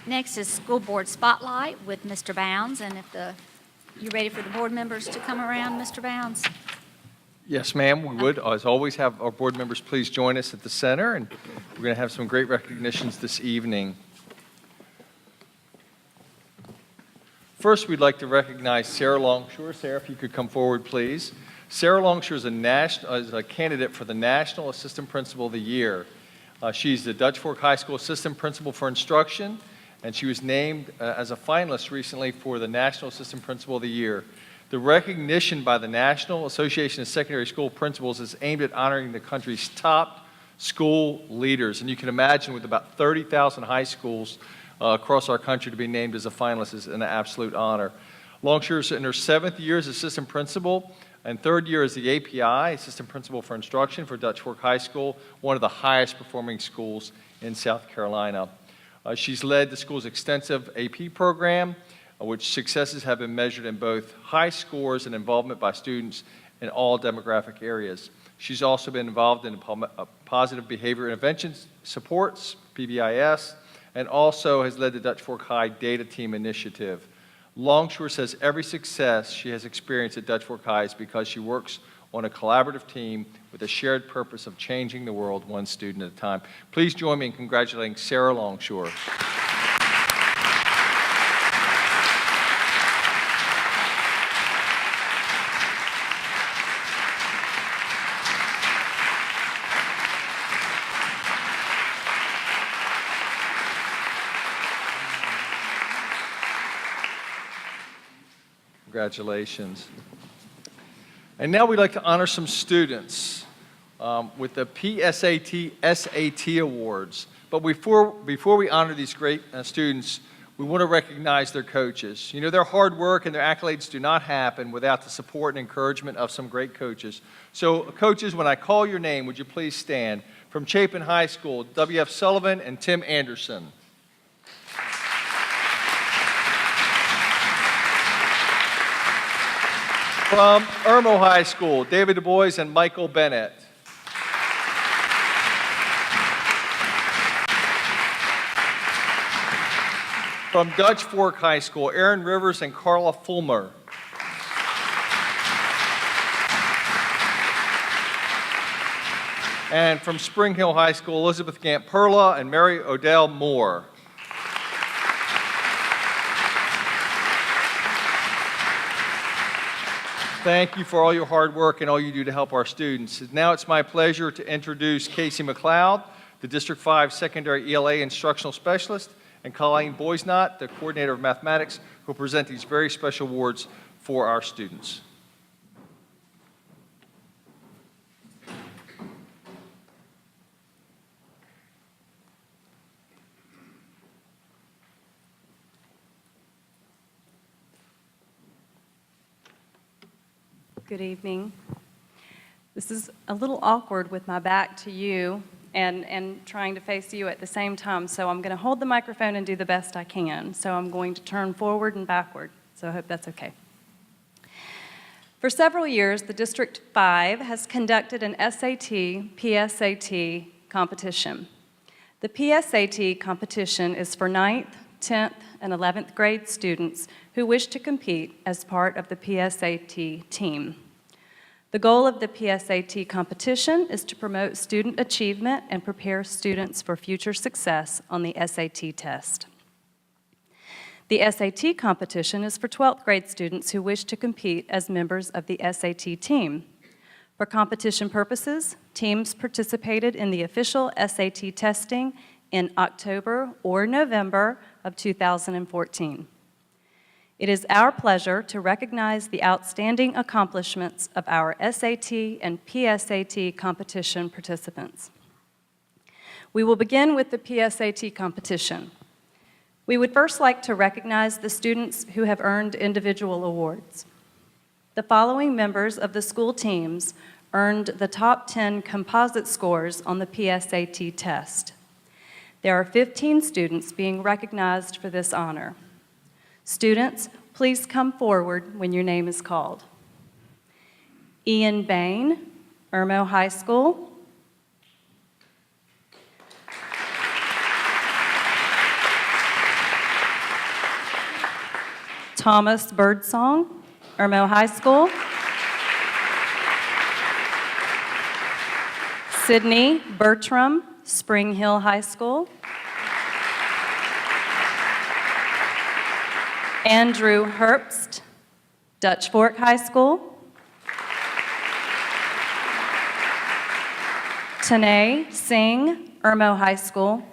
Next is School Board Spotlight with Mr. Bounds, and you ready for the board members to come around, Mr. Bounds? Yes, ma'am, we would. As always, have our board members please join us at the center, and we're going to have some great recognitions this evening. First, we'd like to recognize Sarah Longshore. Sarah, if you could come forward, please. Sarah Longshore is a candidate for the National Assistant Principal of the Year. She's the Dutch Fork High School Assistant Principal for Instruction, and she was named as a finalist recently for the National Assistant Principal of the Year. The recognition by the National Association of Secondary School Principals is aimed at honoring the country's top school leaders. And you can imagine with about 30,000 high schools across our country to be named as a finalist is an absolute honor. Longshore is in her 7th year as assistant principal and 3rd year as the API, Assistant Principal for Instruction for Dutch Fork High School, one of the highest performing schools in South Carolina. She's led the school's extensive AP program, which successes have been measured in both high scores and involvement by students in all demographic areas. She's also been involved in positive behavior intervention supports, PBIS, and also has led the Dutch Fork High Data Team Initiative. Longshore says every success she has experienced at Dutch Fork High is because she works on a collaborative team with a shared purpose of changing the world one student at a time. Please join me in congratulating Sarah Longshore. Congratulations. And now we'd like to honor some students with the PSAT SAT Awards. But before we honor these great students, we want to recognize their coaches. You know, their hard work and their accolades do not happen without the support and encouragement of some great coaches. So coaches, when I call your name, would you please stand? From Chapin High School, W.F. Sullivan and Tim Anderson. From Irmo High School, David Du Bois and Michael Bennett. From Dutch Fork High School, Aaron Rivers and Carla Fulmer. And from Spring Hill High School, Elizabeth Gant Perla and Mary Odell Moore. Thank you for all your hard work and all you do to help our students. Now it's my pleasure to introduce Casey McLeod, the District 5 Secondary ELA Instructional Specialist, and Colleen Boisnot, the Coordinator of Mathematics, who will present these very special awards for our students. Good evening. This is a little awkward with my back to you and trying to face you at the same time, so I'm going to hold the microphone and do the best I can. So I'm going to turn forward and backward, so I hope that's okay. For several years, the District 5 has conducted an SAT, PSAT competition. The PSAT competition is for 9th, 10th, and 11th grade students who wish to compete as part of the PSAT team. The goal of the PSAT competition is to promote student achievement and prepare students for future success on the SAT test. The SAT competition is for 12th grade students who wish to compete as members of the SAT team. For competition purposes, teams participated in the official SAT testing in October or November of 2014. It is our pleasure to recognize the outstanding accomplishments of our SAT and PSAT competition participants. We will begin with the PSAT competition. We would first like to recognize the students who have earned individual awards. The following members of the school teams earned the top 10 composite scores on the PSAT test. There are 15 students being recognized for this honor. Students, please come forward when your name is called. Ian Bain, Irmo High School. Thomas Birdsong, Irmo High School. Sydney Bertram, Spring Hill High School. Andrew Herbst, Dutch Fork High School. Tanay Singh, Irmo High School.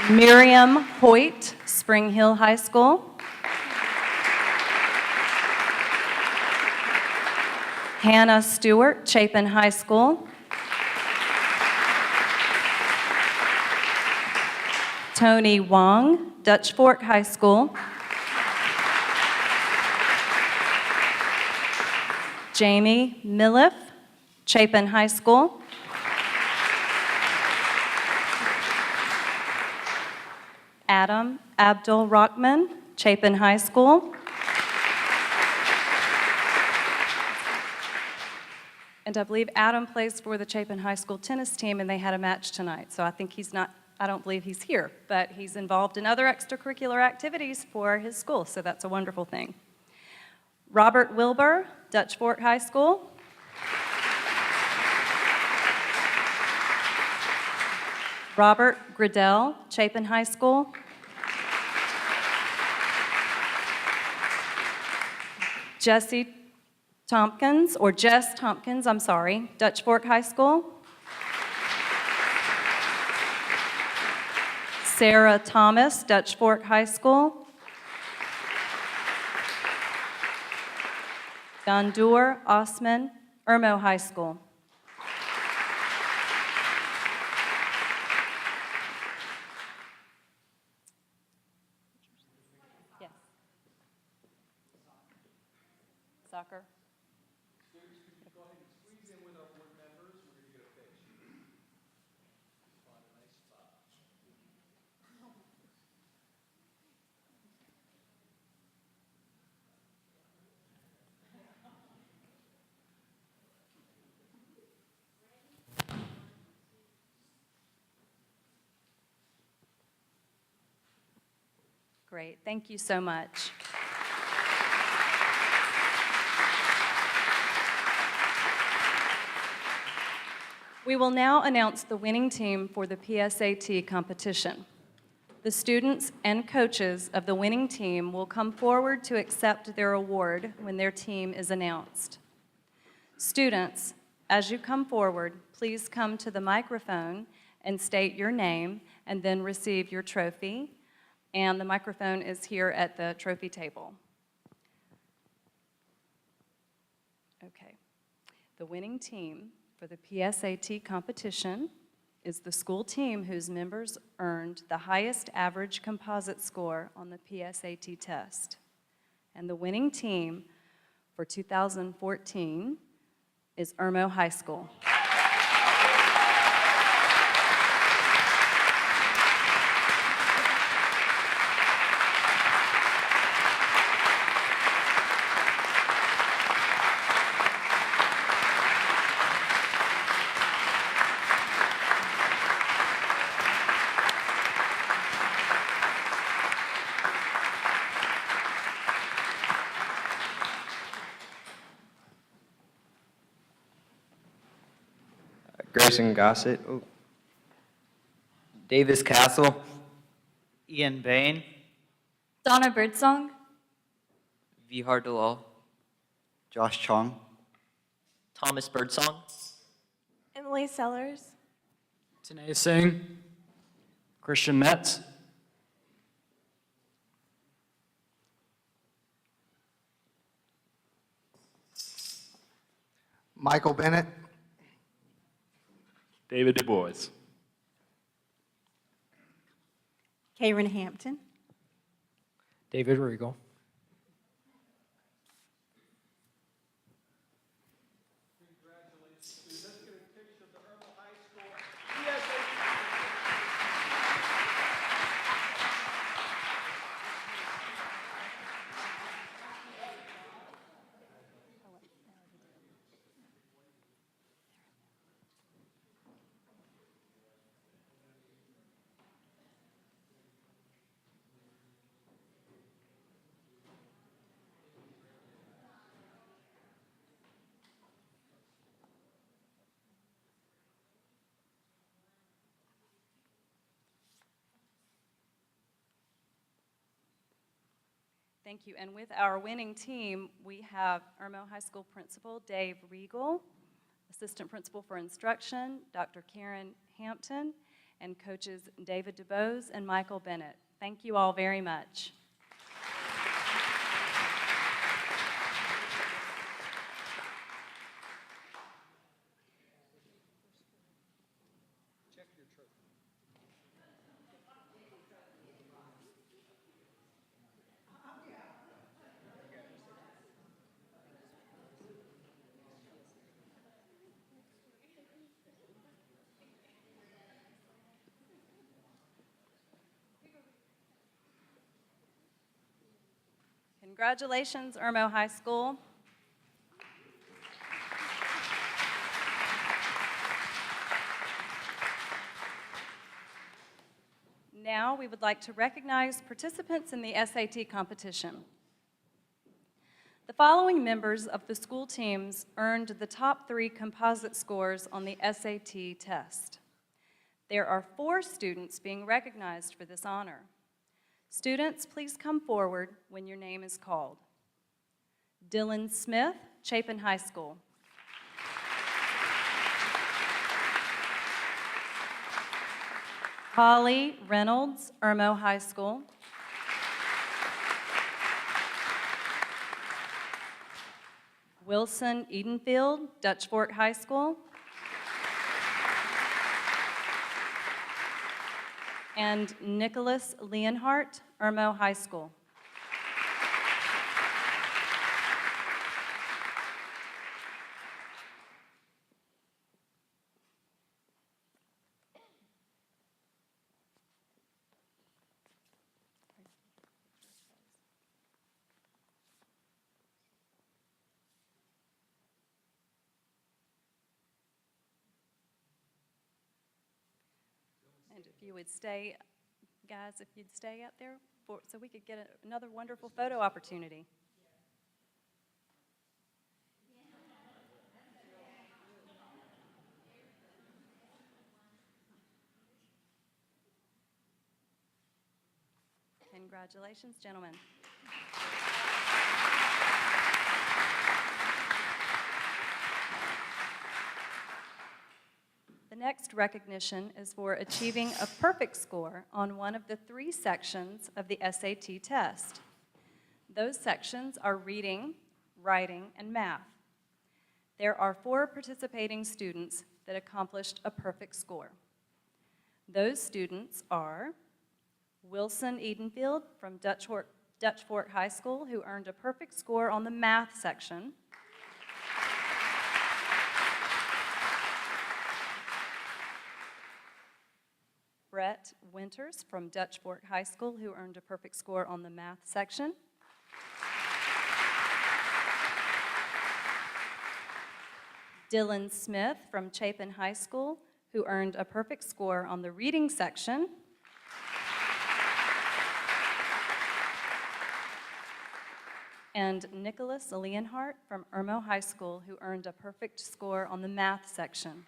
Miriam Hoyt, Spring Hill High School. Hannah Stewart, Chapin High School. Tony Wong, Dutch Fork High School. Jamie Milliff, Chapin High School. Adam Abdul Rahman, Chapin High School. And I believe Adam plays for the Chapin High School tennis team, and they had a match tonight. So I think I don't believe he's here, but he's involved in other extracurricular activities for his school, so that's a wonderful thing. Robert Wilbur, Dutch Fork High School. Robert Gradell, Chapin High School. Jesse Tompkins, or Jess Tompkins, I'm sorry, Dutch Fork High School. Sarah Thomas, Dutch Fork High School. Gandur Osman, Irmo High School. Yes. Soccer. Great, thank you so much. We will now announce the winning team for the PSAT competition. The students and coaches of the winning team will come forward to accept their award when their team is announced. Students, as you come forward, please come to the microphone and state your name and then receive your trophy. And the microphone is here at the trophy table. Okay. The winning team for the PSAT competition is the school team whose members earned the highest average composite score on the PSAT test. And the winning team for 2014 is Irmo High School. Grayson Gossett. Oh. Davis Castle. Ian Bain, Donna Birdsong. Vihar Dalal, Josh Chong. Thomas Birdsong, Emily Sellers. Tanay Singh, Christian Metz, Michael Bennett. David Du Bois. Karen Hampton. David Regal. Thank you. And with our winning team, we have Irmo High School Principal Dave Regal, Assistant Principal for Instruction, Dr. Karen Hampton, and coaches David DeBose and Michael Bennett. Thank you all very much. Congratulations, Irmo High School. Now, we would like to recognize participants in the SAT competition. The following members of the school teams earned the top 3 composite scores on the SAT test. There are 4 students being recognized for this honor. Students, please come forward when your name is called. Dylan Smith, Chapin High School. Holly Reynolds, Irmo High School. Wilson Edenfield, Dutch Fork High School. And Nicholas Leonhardt, Irmo High School. And if you would stay, guys, if you'd stay up there so we could get another wonderful photo opportunity. Congratulations, gentlemen. The next recognition is for achieving a perfect score on one of the 3 sections of the SAT test. Those sections are reading, writing, and math. There are 4 participating students that accomplished a perfect score. Those students are Wilson Edenfield from Dutch Fork High School, who earned a perfect score on the math section. Brett Winters from Dutch Fork High School, who earned a perfect score on the math section. Dylan Smith from Chapin High School, who earned a perfect score on the reading section. And Nicholas Leonhardt from Irmo High School, who earned a perfect score on the math section.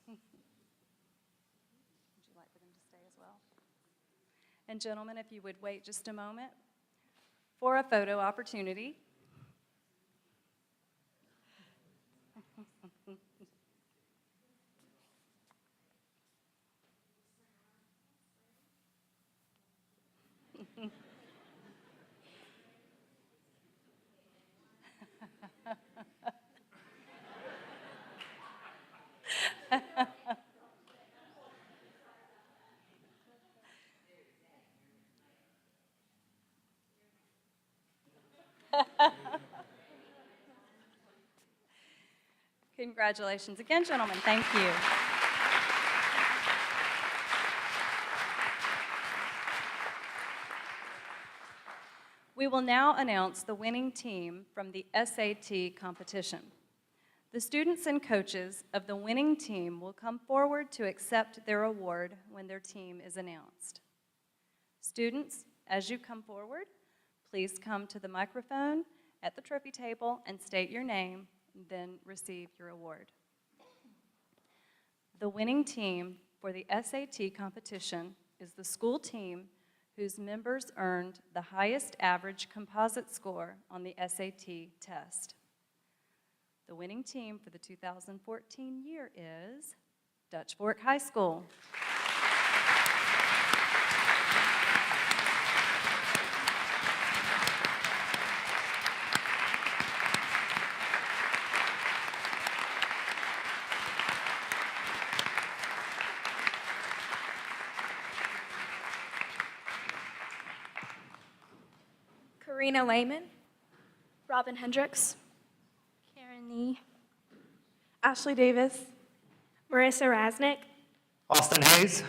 Would you like for them to stay as well? And gentlemen, if you would wait just a moment for a photo opportunity. Congratulations again, gentlemen. Thank you. We will now announce the winning team from the SAT competition. The students and coaches of the winning team will come forward to accept their award when their team is announced. Students, as you come forward, please come to the microphone at the trophy table and state your name, then receive your award. The winning team for the SAT competition is the school team whose members earned the highest average composite score on the SAT test. The winning team for the 2014 year is Dutch Fork High School. Karina Lehman, Robin Hendricks, Karen Nee, Ashley Davis, Marissa Rasnick, Austin Hayes.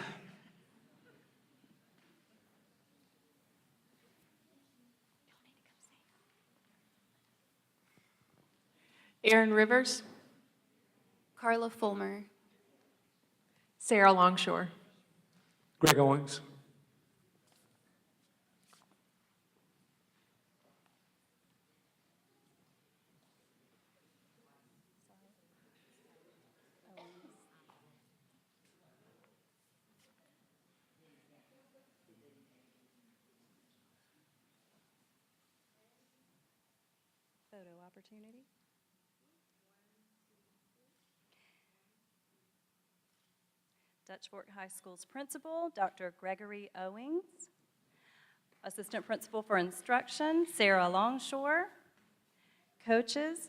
Aaron Rivers, Carla Fulmer, Sarah Longshore, Greg Owings. Photo opportunity. Dutch Fork High School's principal, Dr. Gregory Owings. Assistant principal for instruction, Sarah Longshore. Coaches,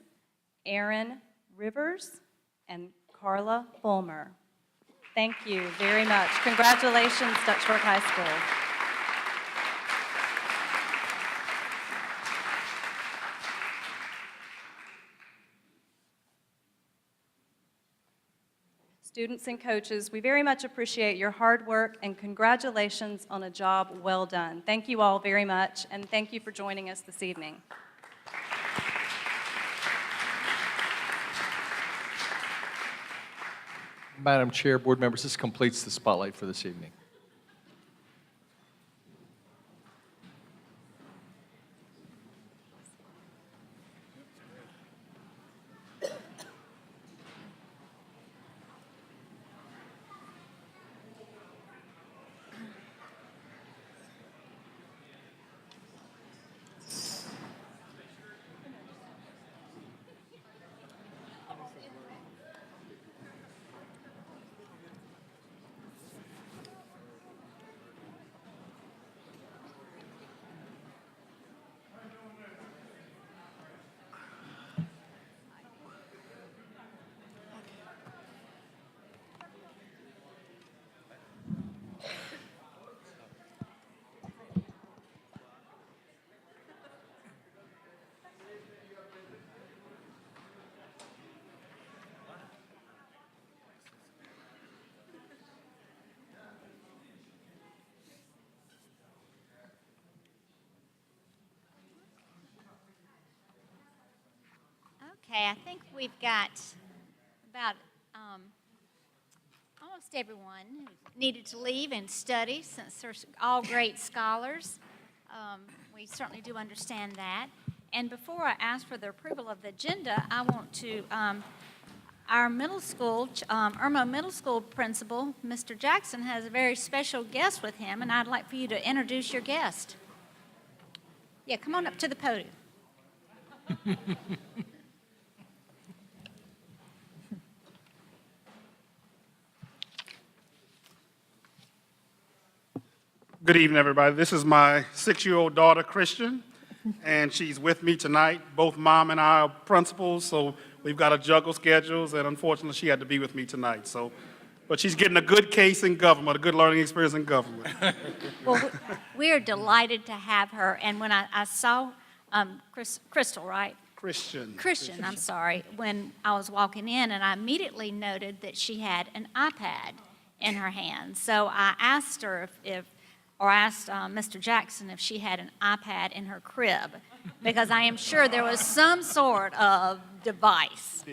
Aaron Rivers and Carla Fulmer. Thank you very much. Congratulations, Dutch Fork High School. Students and coaches, we very much appreciate your hard work and congratulations on a job well done. Thank you all very much, and thank you for joining us this evening. Madam Chair, board members, this completes the spotlight for this evening. Okay, I think we've got about almost everyone who needed to leave and study, since they're all great scholars. We certainly do understand that. And before I ask for the approval of the agenda, I want to, our middle school, Irma Middle School principal, Mr. Jackson, has a very special guest with him, and I'd like for you to introduce your guest. Yeah, come on up to the podium. Good evening, everybody. This is my 6-year-old daughter, Christian, and she's with me tonight. Both mom and I are principals, so we've got to juggle schedules, and unfortunately, she had to be with me tonight. But she's getting a good case in government, a good learning experience in government. Well, we are delighted to have her, and when I saw Crystal, right? Christian, I'm sorry, when I was walking in, and I immediately noted that she had an iPad in her hand. So I asked her I asked Mr. Jackson if she had an iPad in her crib, because I am sure there was some sort of device.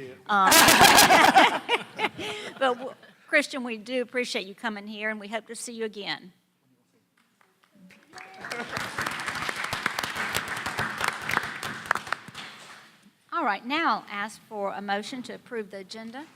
But Christian, we do appreciate you coming here, and we hope to see you again. All right, now I'll ask for a motion to approve the agenda.